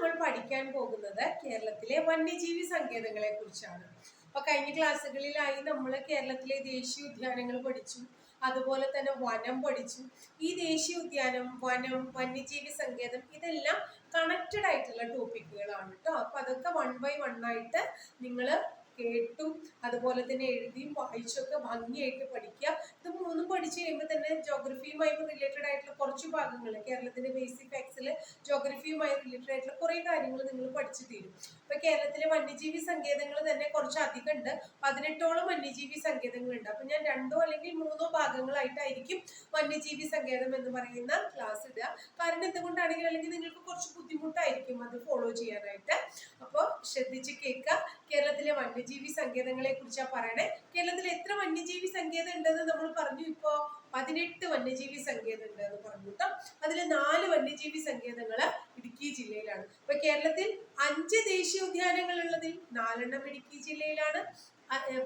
നമ്മൾ പഠിക്കാൻ പോകുന്നത് കേരളത്തിലെ വന്യജീവി സങ്കേതങ്ങളെ കുറിച്ചാണ്. അപ്പൊ കഴിഞ്ഞ ക്ലാസ്സുകളിലായി നമ്മൾ കേരളത്തിലെ ദേശീയ ഉദ്യാനങ്ങൾ പഠിച്ചു, അതുപോലെ തന്നെ വനം പഠിച്ചു. ഈ ദേശീയ ഉദ്യാനം, വനം, വന്യജീവി സങ്കേതം ഇതെല്ലാം കണക്റ്റഡ് ആയിട്ടുള്ള ടോപ്പിക്കുകളാണ് കേട്ടോ. അപ്പൊ അതൊക്കെ 1 by 1 ആയിട്ട് നിങ്ങൾ കേട്ടും അതുപോലെ തന്നെ എഴുതിയും വായിച്ചൊക്കെ ഭംഗിയായിട്ട് പഠിക്കുക. ഇത് മൂന്നും പഠിച്ചു കഴിയുമ്പോൾ തന്നെ ജോഗ്രഫിയുമായി റിലേറ്റഡ് ആയിട്ടുള്ള കുറച്ച് ഭാഗങ്ങൾ, കേരളത്തിന്റെ ബേസിക് ഫാക്ട്സിൽ ജോഗ്രഫിയുമായി റിലേറ്റഡ് ആയിട്ടുള്ള കുറെ കാര്യങ്ങൾ നിങ്ങൾ പഠിച്ചു തീരും. ഇപ്പൊ കേരളത്തിലെ വന്യജീവി സങ്കേതങ്ങൾ തന്നെ കുറച്ച് അധികം ഉണ്ട്. 18ഓളം വന്യജീവി സങ്കേതങ്ങളുണ്ട്. അപ്പൊ ഞാൻ 2 അല്ലെങ്കിൽ 3 ഭാഗങ്ങളായിട്ടായിരിക്കും വന്യജീവി സങ്കേതം എന്ന് പറയുന്ന ക്ലാസ് ഇടുക. കാരണം എന്തുകൊണ്ടാണെങ്കിലും അല്ലെങ്കിൽ നിങ്ങൾക്ക് കുറച്ച് ബുദ്ധിമുട്ടായിരിക്കും അത് ഫോളോ ചെയ്യാനായിട്ട്. അപ്പോൾ ശ്രദ്ധിച്ച് കേൾക്കുക. കേരളത്തിലെ വന്യജീവി സങ്കേതങ്ങളെ കുറിച്ചാണ് പറയണേ. കേരളത്തിൽ എത്ര വന്യജീവി സങ്കേതം ഉണ്ടെന്ന് നമ്മൾ പറഞ്ഞു. ഇപ്പോ 18 വന്യജീവി സങ്കേതം ഉണ്ട് എന്ന് പറഞ്ഞു കേട്ടോ. അതിൽ 4 വന്യജീവി സങ്കേതങ്ങള് ഇടുക്കി ജില്ലയിലാണ്. ഇപ്പൊ കേരളത്തിൽ 5 ദേശീയ ഉദ്യാനങ്ങൾ ഉള്ളതിൽ 4 ഇടുക്കി ജില്ലയിലാണ്.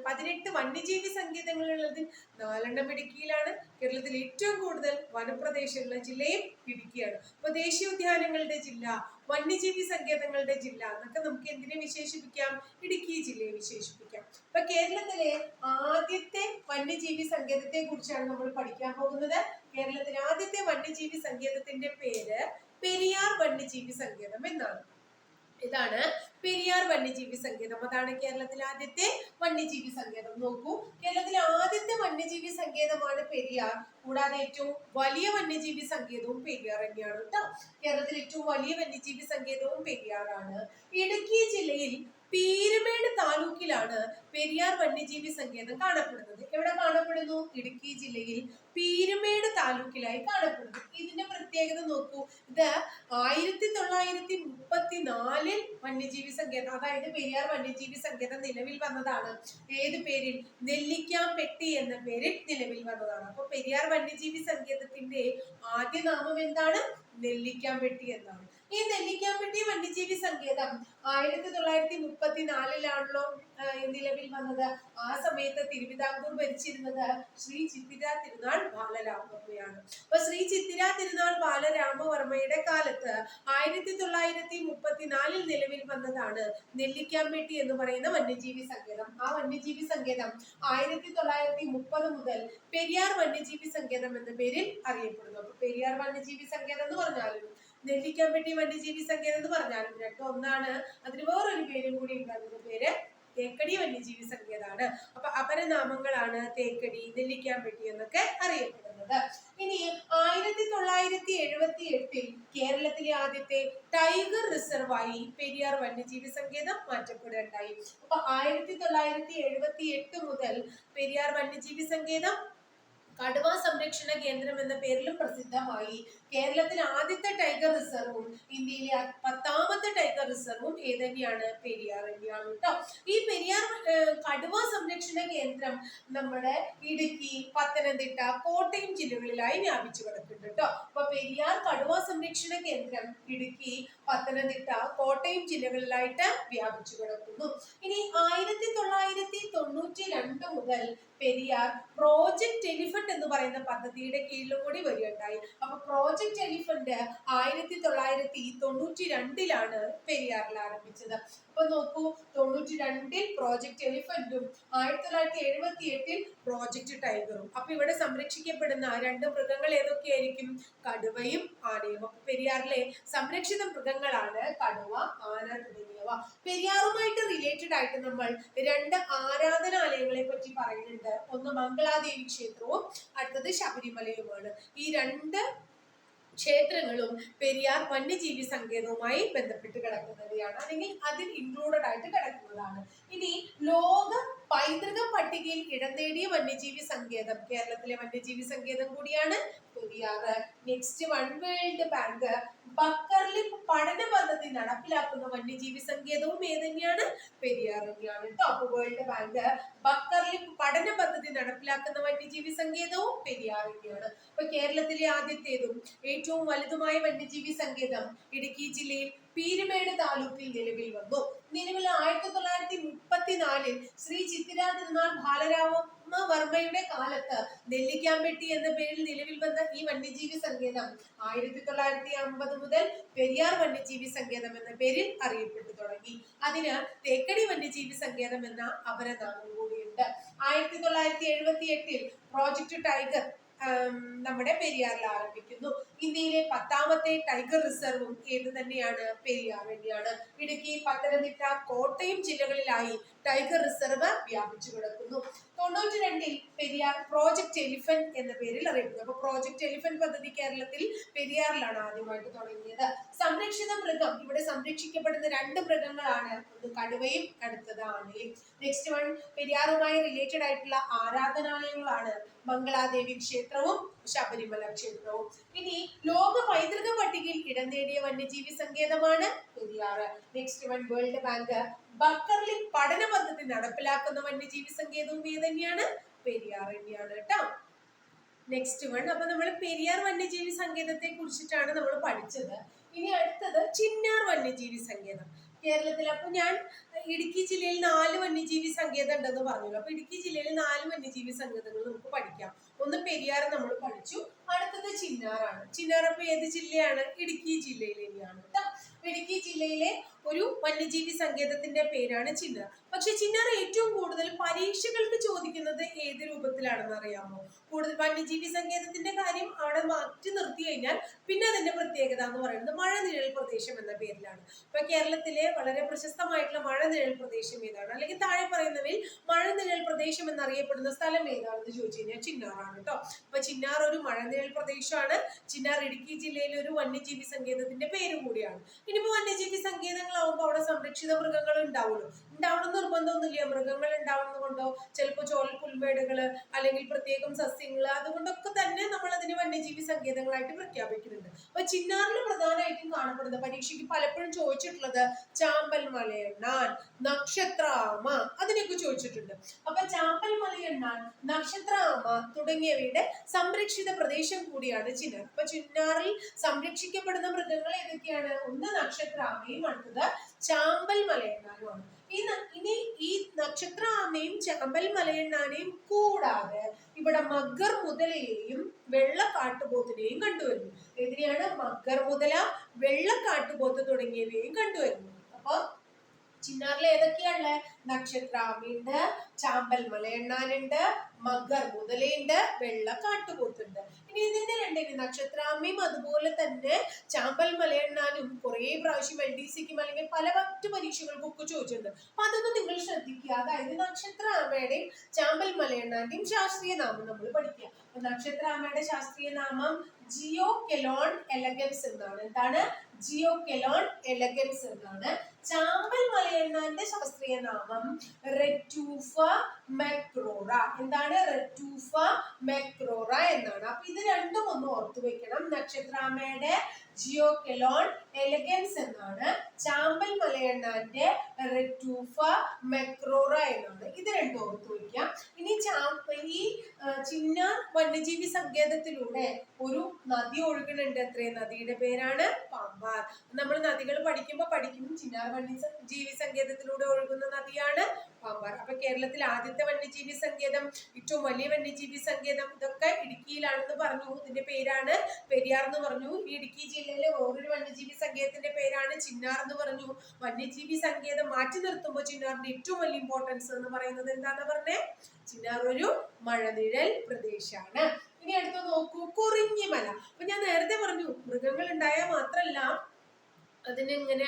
18 വന്യജീവി സങ്കേതങ്ങളുള്ളതിൽ 4 ഇടുക്കിയിലാണ്. കേരളത്തിൽ ഏറ്റവും കൂടുതൽ വനപ്രദേശമുള്ള ജില്ലയും ഇടുക്കിയാണ്. അപ്പൊ ദേശീയ ഉദ്യാനങ്ങളുടെ ജില്ല, വന്യജീവി സങ്കേതങ്ങളുടെ ജില്ല എന്നൊക്കെ നമുക്ക് എന്തിനെ വിശേഷിപ്പിക്കാം? ഇടുക്കി ജില്ലയെ വിശേഷിപ്പിക്കാം. അപ്പൊ കേരളത്തിലെ ആദ്യത്തെ വന്യജീവി സങ്കേതത്തെ കുറിച്ചാണ് നമ്മൾ പഠിക്കാൻ പോകുന്നത്. കേരളത്തിലെ ആദ്യത്തെ വന്യജീവി സങ്കേതത്തിന്റെ പേര് പെരിയാർ വന്യജീവി സങ്കേതം എന്നാണ്. ഇതാണ് പെരിയാർ വന്യജീവി സങ്കേതം. അതാണ് കേരളത്തിലെ ആദ്യത്തെ വന്യജീവി സങ്കേതം. നോക്കൂ, കേരളത്തിലെ ആദ്യത്തെ വന്യജീവി സങ്കേതമാണ് പെരിയാർ. കൂടാതെ ഏറ്റവും വലിയ വന്യജീവി സങ്കേതവും പെരിയാർ തന്നെയാണ് കേട്ടോ. കേരളത്തിലെ ഏറ്റവും വലിയ വന്യജീവി സങ്കേതവും പെരിയാറാണ്. ഇടുക്കി ജില്ലയിൽ പീരുമേട് താലൂക്കിലാണ് പെരിയാർ വന്യജീവി സങ്കേതം കാണപ്പെടുന്നത്. എവിടെ കാണപ്പെടുന്നു? ഇടുക്കി ജില്ലയിൽ പീരുമേട് താലൂക്കിലായി കാണപ്പെടുന്നു. ഇതിന്റെ പ്രത്യേകത നോക്കൂ, ഇത് 1934 വന്യജീവി സങ്കേതം, അതായത് പെരിയാർ വന്യജീവി സങ്കേതം നിലവിൽ വന്നതാണ്. ഏത് പേരിൽ? നെല്ലിക്കാംപെട്ടി എന്ന പേരിൽ നിലവിൽ വന്നതാണ്. അപ്പൊ പെരിയാർ വന്യജീവി സങ്കേതത്തിന്റെ ആദ്യ നാമം എന്താണ്? നെല്ലിക്കാംപെട്ടി എന്നാണ്. ഈ നെല്ലിക്കാംപെട്ടി വന്യജീവി സങ്കേതം 1934 നിലവിൽ വന്നത്. ആ സമയത്ത് തിരുവിതാംകൂർ ഭരിച്ചിരുന്നത് ശ്രീ ചിത്തിര തിരുനാൾ ബാലരാമവർമ്മയാണ്. അപ്പൊ ശ്രീ ചിത്തിര തിരുനാൾ ബാലരാമവർമ്മയുടെ കാലത്ത് 1934 നിലവിൽ വന്നതാണ് നെല്ലിക്കാംപെട്ടി എന്ന് പറയുന്ന വന്യജീവി സങ്കേതം. ആ വന്യജീവി സങ്കേതം 1930 മുതൽ പെരിയാർ വന്യജീവി സങ്കേതം എന്ന പേരിൽ അറിയപ്പെടുന്നു. അപ്പൊ പെരിയാർ വന്യജീവി സങ്കേതം എന്ന് പറഞ്ഞാലും നെല്ലിക്കാംപെട്ടി വന്യജീവി സങ്കേതം എന്ന് പറഞ്ഞാലും രണ്ടും ഒന്നാണ്. അതിന് വേറൊരു പേരും കൂടി ഉണ്ട്. അതിന്റെ പേര് തേക്കടി വന്യജീവി സങ്കേതമാണ്. അപ്പൊ അപരനാമങ്ങളാണ് തേക്കടി, നെല്ലിക്കാംപെട്ടി എന്നൊക്കെ അറിയപ്പെടുന്നത്. ഇനി 1978 കേരളത്തിലെ ആദ്യത്തെ ടൈഗർ റിസർവായി പെരിയാർ വന്യജീവി സങ്കേതം മാറ്റപ്പെടുകയുണ്ടായി. അപ്പൊ 1978 മുതൽ പെരിയാർ വന്യജീവി സങ്കേതം കടുവ സംരക്ഷണ കേന്ദ്രം എന്ന പേരിലും പ്രസിദ്ധമായി. കേരളത്തിലെ ആദ്യത്തെ ടൈഗർ റിസർവും ഇന്ത്യയിലെ 10ാമത്തെ ടൈഗർ റിസർവും ഏതന്നെയാണ്? പെരിയാർ തന്നെയാണ് കേട്ടോ. ഈ പെരിയാർ കടുവ സംരക്ഷണ കേന്ദ്രം നമ്മുടെ ഇടുക്കി, പത്തനംതിട്ട, കോട്ടയം ജില്ലകളിലായി വ്യാപിച്ചു കിടക്കുന്നുണ്ട് കേട്ടോ. അപ്പൊ പെരിയാർ കടുവ സംരക്ഷണ കേന്ദ്രം ഇടുക്കി, പത്തനംതിട്ട, കോട്ടയം ജില്ലകളിലായിട്ട് വ്യാപിച്ചു കിടക്കുന്നു. ഇനി 1992 മുതൽ പെരിയാർ പ്രോജക്ട് എലിഫന്റ് എന്ന് പറയുന്ന പദ്ധതിയുടെ കീഴിലും കൂടി വരികയുണ്ടായി. അപ്പൊ പ്രോജക്ട് എലിഫന്റ് 1992 പെരിയാറിൽ ആരംഭിച്ചത്. അപ്പൊ നോക്കൂ, 92 പ്രോജക്ട് എലിഫന്റും 1978 പ്രോജക്ട് ടൈഗറും. അപ്പൊ ഇവിടെ സംരക്ഷിക്കപ്പെടുന്ന 2 മൃഗങ്ങൾ ഏതൊക്കെയായിരിക്കും? കടുവയും ആനയും. അപ്പൊ പെരിയാറിലെ സംരക്ഷിത മൃഗങ്ങളാണ് കടുവ, ആന തുടങ്ങിയവ. പെരിയാറുമായിട്ട് റിലേറ്റഡ് ആയിട്ട് നമ്മൾ 2 ആരാധനാലയങ്ങളെ പറ്റി പറയുന്നുണ്ട്. ഒന്ന് മംഗളാദേവി ക്ഷേത്രവും അടുത്തത് ശബരിമലയുമാണ്. ഈ 2 ക്ഷേത്രങ്ങളും പെരിയാർ വന്യജീവി സങ്കേതവുമായി ബന്ധപ്പെട്ട് കിടക്കുന്നവയാണ്, അല്ലെങ്കിൽ അതിൽ ഇൻക്ലൂഡഡ് ആയിട്ട് കിടക്കുന്നതാണ്. ഇനി ലോക പൈതൃക പട്ടികയിൽ ഇടം നേടിയ വന്യജീവി സങ്കേതം, കേരളത്തിലെ വന്യജീവി സങ്കേതം കൂടിയാണ് Periyar. Next one, world bank ബക്കർലിപ്പ് പഠന പദ്ധതി നടപ്പിലാക്കുന്ന വന്യജീവി സങ്കേതവും ഏതന്നെയാണ്? പെരിയാർ തന്നെയാണ് കേട്ടോ. അപ്പൊ വേൾഡ് ബാങ്ക് ബക്കർലിപ്പ് പഠന പദ്ധതി നടപ്പിലാക്കുന്ന വന്യജീവി സങ്കേതവും പെരിയാർ തന്നെയാണ്. അപ്പൊ കേരളത്തിലെ ആദ്യത്തേതും ഏറ്റവും വലുതുമായ വന്യജീവി സങ്കേതം ഇടുക്കി ജില്ലയിൽ പീരുമേട് താലൂക്കിൽ നിലവിൽ വന്നു. നിലവിൽ 1934 ശ്രീ ചിത്തിര തിരുനാൾ വർമ്മയുടെ കാലത്ത് നെല്ലിക്കാമ്പെട്ടി എന്ന പേരിൽ നിലവിൽ വന്ന ഈ വന്യജീവി സങ്കേതം 1950 മുതൽ പെരിയാർ വന്യജീവി സങ്കേതം എന്ന പേരിൽ അറിയപ്പെട്ടു തുടങ്ങി. അതിന് തേക്കടി വന്യജീവി സങ്കേതം എന്ന അപരനാമം കൂടിയുണ്ട്. 1978 പ്രോജക്ട് ടൈഗർ നമ്മുടെ പെരിയാറിൽ ആരംഭിക്കുന്നു. ഇന്ത്യയിലെ 10ാമത്തെ ടൈഗർ റിസർവും ഏത് തന്നെയാണ്? പെരിയാർ തന്നെയാണ്. ഇടുക്കി, പത്തനംതിട്ട, കോട്ടയം ജില്ലകളിലായി ടൈഗർ റിസർവ് വ്യാപിച്ചു കിടക്കുന്നു. 92 പെരിയാർ പ്രോജക്ട് എലിഫന്റ് എന്ന പേരിൽ അറിയപ്പെടുന്നു. അപ്പൊ പ്രോജക്ട് എലിഫന്റ് പദ്ധതി കേരളത്തിൽ പെരിയാറിലാണ് ആദ്യമായിട്ട് തുടങ്ങിയത്. സംരക്ഷിത മൃഗം, ഇവിടെ സംരക്ഷിക്കപ്പെടുന്ന 2 മൃഗങ്ങളാണ്, ഒന്ന് കടുവയും അടുത്തത് ആനയും. നെക്സ്റ്റ് വൺ, പെരിയാറുമായി റിലേറ്റഡ് ആയിട്ടുള്ള ആരാധനാലയങ്ങളാണ് മംഗളാദേവി ക്ഷേത്രവും ശബരിമല ക്ഷേത്രവും. ഇനി ലോക പൈതൃക പട്ടികയിൽ ഇടം നേടിയ വന്യജീവി സങ്കേതമാണ് Periyar. Next one, world bank ബക്കർലി പഠന പദ്ധതി നടപ്പിലാക്കുന്ന വന്യജീവി സങ്കേതവും ഏതന്നെയാണ്? പെരിയാർ തന്നെയാണ് കേട്ടോ. നെക്സ്റ്റ് വൺ, അപ്പൊ നമ്മൾ പെരിയാർ വന്യജീവി സങ്കേതത്തെ കുറിച്ചിട്ടാണ് നമ്മൾ പഠിച്ചത്. ഇനി അടുത്തത് ചിന്നാർ വന്യജീവി സങ്കേതം കേരളത്തിൽ. അപ്പൊ ഞാൻ ഇടുക്കി ജില്ലയിൽ 4 വന്യജീവി സങ്കേതം ഉണ്ടെന്ന് പറഞ്ഞല്ലോ. അപ്പൊ ഇടുക്കി ജില്ലയിൽ 4 വന്യജീവി സങ്കേതങ്ങൾ നമുക്ക് പഠിക്കാം. ഒന്ന് പെരിയാർ നമ്മൾ പഠിച്ചു, അടുത്തത് ചിന്നാറാണ്. ചിന്നാർ അപ്പൊ ഏത് ജില്ലയാണ്? ഇടുക്കി ജില്ലയിൽ തന്നെയാണ് കേട്ടോ. ഇടുക്കി ജില്ലയിലെ ഒരു വന്യജീവി സങ്കേതത്തിന്റെ പേരാണ് ചിന്നാർ. പക്ഷെ ചിന്നാർ ഏറ്റവും കൂടുതൽ പരീക്ഷകൾക്ക് ചോദിക്കുന്നത് ഏത് രൂപത്തിലാണെന്ന് അറിയാമോ? കൂടുതൽ വന്യജീവി സങ്കേതത്തിന്റെ കാര്യം അവിടെ മാറ്റി നിർത്തി കഴിഞ്ഞാൽ പിന്നെ അതിന്റെ പ്രത്യേകത എന്ന് പറയുന്നത് മഴനിഴൽ പ്രദേശം എന്ന പേരിലാണ്. ഇപ്പൊ കേരളത്തിലെ വളരെ പ്രശസ്തമായിട്ടുള്ള മഴനിഴൽ പ്രദേശം ഏതാണ്, അല്ലെങ്കിൽ താഴെ പറയുന്നവയിൽ മഴനിഴൽ പ്രദേശം എന്നറിയപ്പെടുന്ന സ്ഥലം ഏതാണെന്ന് ചോദിച്ചു കഴിഞ്ഞാൽ ചിന്നാറാണ് കേട്ടോ. അപ്പൊ ചിന്നാർ ഒരു മഴനിഴൽ പ്രദേശമാണ്. ചിന്നാർ ഇടുക്കി ജില്ലയിലെ ഒരു വന്യജീവി സങ്കേതത്തിന്റെ പേര് കൂടിയാണ്. ഇനിയിപ്പോ വന്യജീവി സങ്കേതങ്ങളാവുമ്പോൾ അവിടെ സംരക്ഷിത മൃഗങ്ങൾ ഉണ്ടാവുമല്ലോ. ഉണ്ടാവണം നിർബന്ധമൊന്നുമില്ല. മൃഗങ്ങൾ ഉണ്ടാവുന്നത് കൊണ്ടോ ചിലപ്പോൾ ചോൽ പുൽമേടുകള് അല്ലെങ്കിൽ പ്രത്യേകം സസ്യങ്ങള്, അതുകൊണ്ടൊക്കെ തന്നെ നമ്മൾ അതിനെ വന്യജീവി സങ്കേതങ്ങളായിട്ട് പ്രഖ്യാപിക്കുന്നുണ്ട്. അപ്പൊ ചിന്നാറിൽ പ്രധാനമായിട്ടും കാണപ്പെടുന്നത്, പരീക്ഷയ്ക്ക് പലപ്പോഴും ചോദിച്ചിട്ടുള്ളത് ചാമ്പൽ മലയണ്ണാൻ, നക്ഷത്രാമ, അതിനെയൊക്കെ ചോദിച്ചിട്ടുണ്ട്. അപ്പൊ ചാമ്പൽ മലയണ്ണാൻ, നക്ഷത്രാമ തുടങ്ങിയവയുടെ സംരക്ഷിത പ്രദേശം കൂടിയാണ് ചിന്നാർ. അപ്പൊ ചിന്നാറിൽ സംരക്ഷിക്കപ്പെടുന്ന മൃഗങ്ങൾ ഏതൊക്കെയാണ്? ഒന്ന് നക്ഷത്രാമയും അടുത്തത് ചാമ്പൽ മലയണ്ണാനുമാണ്. ഇനി ഈ നക്ഷത്രാമയും ചാമ്പൽ മലയണ്ണാനെയും കൂടാതെ ഇവിടെ മഗ്ഗർ മുതലയെയും വെള്ളക്കാട്ടുപോത്തിനെയും കണ്ടുവരുന്നു. ഇതിനെയാണ് മഗ്ഗർ മുതല, വെള്ളക്കാട്ടുപോത്ത് തുടങ്ങിയവയും കണ്ടുവരുന്നു. അപ്പൊ ചിന്നാറിൽ ഏതൊക്കെയാണ്? നക്ഷത്രാമയുണ്ട്, ചാമ്പൽ മലയണ്ണാനുണ്ട്, മഗ്ഗർ മുതലയുണ്ട്, വെള്ളക്കാട്ടുപോത്തുണ്ട്. ഇനി ഇതിന്റെ രണ്ടിന് നക്ഷത്രാമയും അതുപോലെ തന്നെ ചാമ്പൽ മലയണ്ണാനും കുറെ പ്രാവശ്യം LDCക്കും അല്ലെങ്കിൽ പല മറ്റു പരീക്ഷകൾക്കും ഒക്കെ ചോദിച്ചിട്ടുണ്ട്. അപ്പൊ അതൊന്നും നിങ്ങൾ ശ്രദ്ധിക്കുക. അതായത് നക്ഷത്രാമയുടെയും ചാമ്പൽ മലയണ്ണാന്റെയും ശാസ്ത്രീയ നാമം നമ്മൾ പഠിക്കുക. നക്ഷത്രാമയുടെ ശാസ്ത്രീയ നാമം ജിയോകെലോൺ എലഗൻസ് എന്നാണ്. എന്താണ്? ജിയോകെലോൺ എലഗൻസ് എന്നാണ്. ചാമ്പൽ മലയണ്ണാന്റെ ശാസ്ത്രീയ നാമം റെറ്റൂഫ മെക്രോറ. എന്താണ്? റെറ്റൂഫ മെക്രോറ എന്നാണ്. അപ്പൊ ഇത് രണ്ടും ഒന്ന് ഓർത്തു വെക്കണം. നക്ഷത്രാമയുടെ ജിയോകെലോൺ എലഗൻസ് എന്നാണ്, ചാമ്പൽ മലയണ്ണാന്റെ റെറ്റൂഫ മെക്രോറ എന്നാണ്. ഇത് രണ്ടും ഓർത്തു വയ്ക്കാം. ഇനി ഈ ചിന്നാർ വന്യജീവി സങ്കേതത്തിലൂടെ ഒരു നദി ഒഴുകുന്നുണ്ട്. അത്രയും നദിയുടെ പേരാണ് പാമ്പാർ. നമ്മൾ നദികൾ പഠിക്കും. ചിന്നാർ വന്യജീവി സങ്കേതത്തിലൂടെ ഒഴുകുന്ന നദിയാണ് പാമ്പാർ. അപ്പൊ കേരളത്തിൽ ആദ്യത്തെ വന്യജീവി സങ്കേതം, ഏറ്റവും വലിയ വന്യജീവി സങ്കേതം, ഇതൊക്കെ ഇടുക്കിയിലാണെന്ന് പറഞ്ഞു. ഇതിന്റെ പേരാണ് പെരിയാർ എന്ന് പറഞ്ഞു. ഈ ഇടുക്കി ജില്ലയിലെ വേറൊരു വന്യജീവി സങ്കേതത്തിന്റെ പേരാണ് ചിന്നാർ എന്ന് പറഞ്ഞു. വന്യജീവി സങ്കേതം മാറ്റി നിർത്തുമ്പോൾ ചിന്നാറിന്റെ ഏറ്റവും വലിയ ഇമ്പോർട്ടൻസ് എന്ന് പറയുന്നത് എന്താന്ന് പറഞ്ഞേ? ചിന്നാർ ഒരു മഴനിഴൽ പ്രദേശമാണ്. ഇനി അടുത്ത് നോക്കൂ, കുറിഞ്ഞിമല. അപ്പൊ ഞാൻ നേരത്തെ പറഞ്ഞു മൃഗങ്ങൾ ഉണ്ടായാൽ മാത്രല്ല അതിനിങ്ങനെ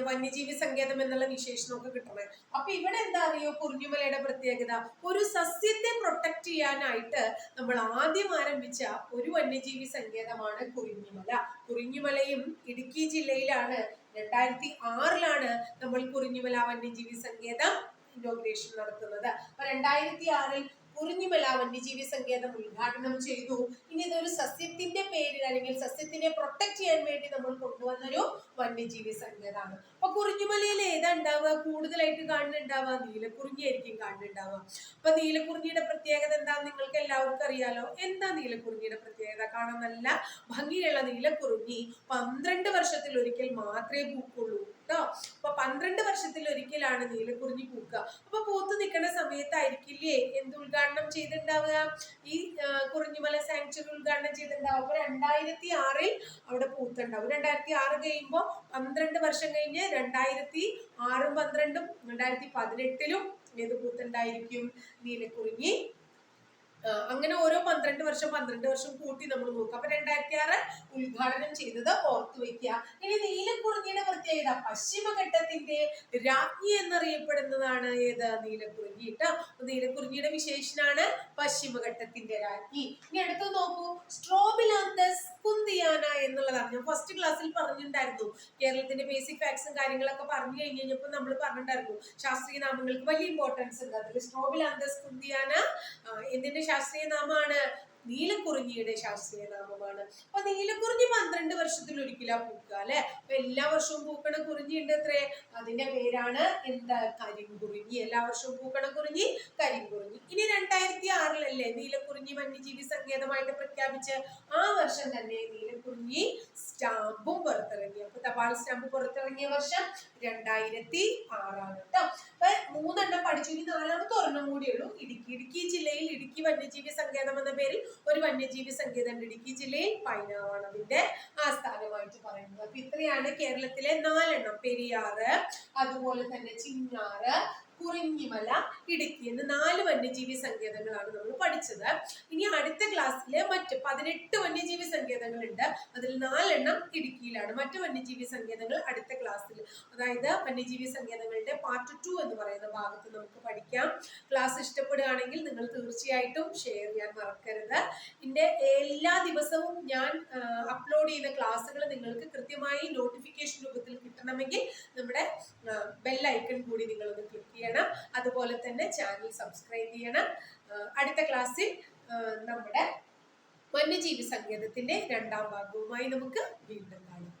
വന്യജീവി സങ്കേതം എന്നുള്ള വിശേഷണമൊക്കെ കിട്ടണേ. അപ്പൊ ഇവിടെ എന്താ അറിയോ കുറിഞ്ഞിമലയുടെ പ്രത്യേകത? ഒരു സസ്യത്തെ പ്രൊട്ടക്ട് ചെയ്യാനായിട്ട് നമ്മൾ ആദ്യം ആരംഭിച്ച ഒരു വന്യജീവി സങ്കേതമാണ് കുറിഞ്ഞിമല. കുറിഞ്ഞിമലയും ഇടുക്കി ജില്ലയിലാണ്. 2006 നമ്മൾ കുറിഞ്ഞിമല വന്യജീവി സങ്കേതം ഇനോഗ്രേഷൻ നടത്തുന്നത്. അപ്പൊ 2006 കുറിഞ്ഞിമല വന്യജീവി സങ്കേതം ഉദ്ഘാടനം ചെയ്തു. ഇനി ഇതൊരു സസ്യത്തിന്റെ പേരിൽ അല്ലെങ്കിൽ സസ്യത്തിനെ പ്രൊട്ടക്ട് ചെയ്യാൻ വേണ്ടി നമ്മൾ കൊണ്ടുവന്നൊരു വന്യജീവി സങ്കേതമാണ്. അപ്പൊ കുറിഞ്ഞിമലയിൽ ഏതാ ഉണ്ടാവുക? കൂടുതലായിട്ട് കാണുന്നുണ്ടാവുക നീലക്കുറിഞ്ഞി ആയിരിക്കും കാണുന്നുണ്ടാവുക. അപ്പൊ നീലക്കുറിഞ്ഞിയുടെ പ്രത്യേകത എന്താന്ന് നിങ്ങൾക്ക് എല്ലാവർക്കും അറിയാലോ. എന്താ നീലക്കുറിഞ്ഞിയുടെ പ്രത്യേകത? കാണാൻ നല്ല ഭംഗിയുള്ള നീലക്കുറിഞ്ഞി 12 വർഷത്തിൽ ഒരിക്കൽ മാത്രമേ പൂക്കുള്ളൂ കേട്ടോ. അപ്പൊ 12 വർഷത്തിൽ ഒരിക്കലാണ് നീലക്കുറിഞ്ഞി പൂക്കുക. അപ്പൊ പൂത്ത് നിൽക്കുന്ന സമയത്തായിരിക്കില്ലേ എന്ത് ഉദ്ഘാടനം ഉദ്ഘാടനം ചെയ്തിട്ടുണ്ടാവുക? ഈ കുറിഞ്ഞിമല സാങ്ച്വറി ഉദ്ഘാടനം ചെയ്തിട്ടുണ്ടാവും. അപ്പൊ 2006 അവിടെ പൂത്തുണ്ടാവും. 2006 കഴിയുമ്പോൾ 12 വർഷം കഴിഞ്ഞ് 2006 12 2018 ഏത് പൂത്തുണ്ടായിരിക്കും? നീലക്കുറിഞ്ഞി. അങ്ങനെ ഓരോ 12 വർഷം കൂട്ടി നമ്മൾ നോക്കുക. അപ്പൊ 2006 ഉദ്ഘാടനം ചെയ്തത് ഓർത്തു വെക്കുക. ഇനി നീലക്കുറിഞ്ഞിയുടെ പ്രത്യേകത, പശ്ചിമഘട്ടത്തിന്റെ രാജ്ഞി എന്നറിയപ്പെടുന്നതാണ് ഏത്? നീലക്കുറിഞ്ഞി കേട്ടോ. നീലക്കുറിഞ്ഞിയുടെ വിശേഷനാണ് പശ്ചിമഘട്ടത്തിന്റെ രാജ്ഞി. ഇനി അടുത്ത് നോക്കൂ, സ്ട്രോബിലാന്തസ് കുന്തിയാന എന്നുള്ളതാണ്. ഞാൻ ഫസ്റ്റ് ക്ലാസ്സിൽ പറഞ്ഞിട്ടുണ്ടായിരുന്നു. കേരളത്തിന്റെ ബേസിക് ഫാക്ട്സും കാര്യങ്ങളൊക്കെ പറഞ്ഞു കഴിഞ്ഞപ്പോൾ നമ്മൾ പറഞ്ഞിട്ടുണ്ടായിരുന്നു ശാസ്ത്രീയ നാമങ്ങൾക്ക് വലിയ ഇമ്പോർട്ടൻസ് ഉണ്ട്. അതിൽ സ്ട്രോബിലാന്തസ് കുന്തിയാന എന്തിന്റെ ശാസ്ത്രീയ നാമമാണ്? നീലക്കുറിഞ്ഞിയുടെ ശാസ്ത്രീയ നാമമാണ്. അപ്പൊ നീലക്കുറിഞ്ഞി 12 വർഷത്തിൽ ഒരിക്കലാ പൂക്കുക അല്ലെ. അപ്പൊ എല്ലാ വർഷവും പൂക്കണ കുറിഞ്ഞി ഉണ്ട് എത്രേ? അതിന്റെ പേരാണ് എന്താ? കരിങ്കുറിഞ്ഞി. എല്ലാ വർഷവും പൂക്കണ കുറിഞ്ഞി കരിങ്കുറിഞ്ഞി. ഇനി 2006 നീലക്കുറിഞ്ഞി വന്യജീവി സങ്കേതമായിട്ട് പ്രഖ്യാപിച്ച് ആ വർഷം തന്നെ നീലക്കുറിഞ്ഞി സ്റ്റാമ്പും പുറത്തിറങ്ങി. അപ്പൊ തപാൽ സ്റ്റാമ്പ് പുറത്തിറങ്ങിയ വർഷം 2006 കേട്ടോ. അപ്പൊ 3 പഠിച്ചു. ഇനി 4ാമത്തെ ഒരെണ്ണം കൂടിയേ ഉള്ളൂ. ഇടുക്കി ജില്ലയിൽ ഇടുക്കി വന്യജീവി സങ്കേതം എന്ന പേരിൽ ഒരു വന്യജീവി സങ്കേതം ഉണ്ട്. ഇടുക്കി ജില്ലയിൽ പൈനാവാണ് അതിന്റെ ആസ്ഥാനമായിട്ട് പറയുന്നത്. അപ്പൊ ഇത്രയാണ് കേരളത്തിലെ 4 പെരിയാറ്, അതുപോലെ തന്നെ ചിന്നാറ്, കുറിഞ്ഞിമല, ഇടുക്കി എന്ന് 4 വന്യജീവി സങ്കേതങ്ങളാണ് നമ്മൾ പഠിച്ചത്. ഇനി അടുത്ത ക്ലാസ്സിൽ മറ്റ് 18 വന്യജീവി സങ്കേതങ്ങളുണ്ട്. അതിൽ 4 ഇടുക്കിയിലാണ്. മറ്റ് വന്യജീവി സങ്കേതങ്ങൾ അടുത്ത ക്ലാസ്സിൽ, അതായത് വന്യജീവി സങ്കേതങ്ങളുടെ പാർട്ട് 2 എന്ന് പറയുന്ന ഭാഗത്ത് നമുക്ക് പഠിക്കാം. ക്ലാസ് ഇഷ്ടപ്പെടുകയാണെങ്കിൽ നിങ്ങൾ തീർച്ചയായിട്ടും ഷെയർ ചെയ്യാൻ മറക്കരുത്. ഇതിന്റെ എല്ലാ ദിവസവും ഞാൻ അപ്ലോഡ് ചെയ്യുന്ന ക്ലാസ്സുകൾ നിങ്ങൾക്ക് കൃത്യമായി നോട്ടിഫിക്കേഷൻ രൂപത്തിൽ കിട്ടണമെങ്കിൽ നമ്മുടെ ബെൽ ഐക്കൺ കൂടി നിങ്ങളൊന്ന് ക്ലിക്ക് ചെയ്യണം. അതുപോലെ തന്നെ ചാനൽ സബ്സ്ക്രൈബ് ചെയ്യണം. അടുത്ത ക്ലാസ്സിൽ നമ്മുടെ വന്യജീവി സങ്കേതത്തിന്റെ 2ാം ഭാഗവുമായി നമുക്ക് വീണ്ടും കാണാം.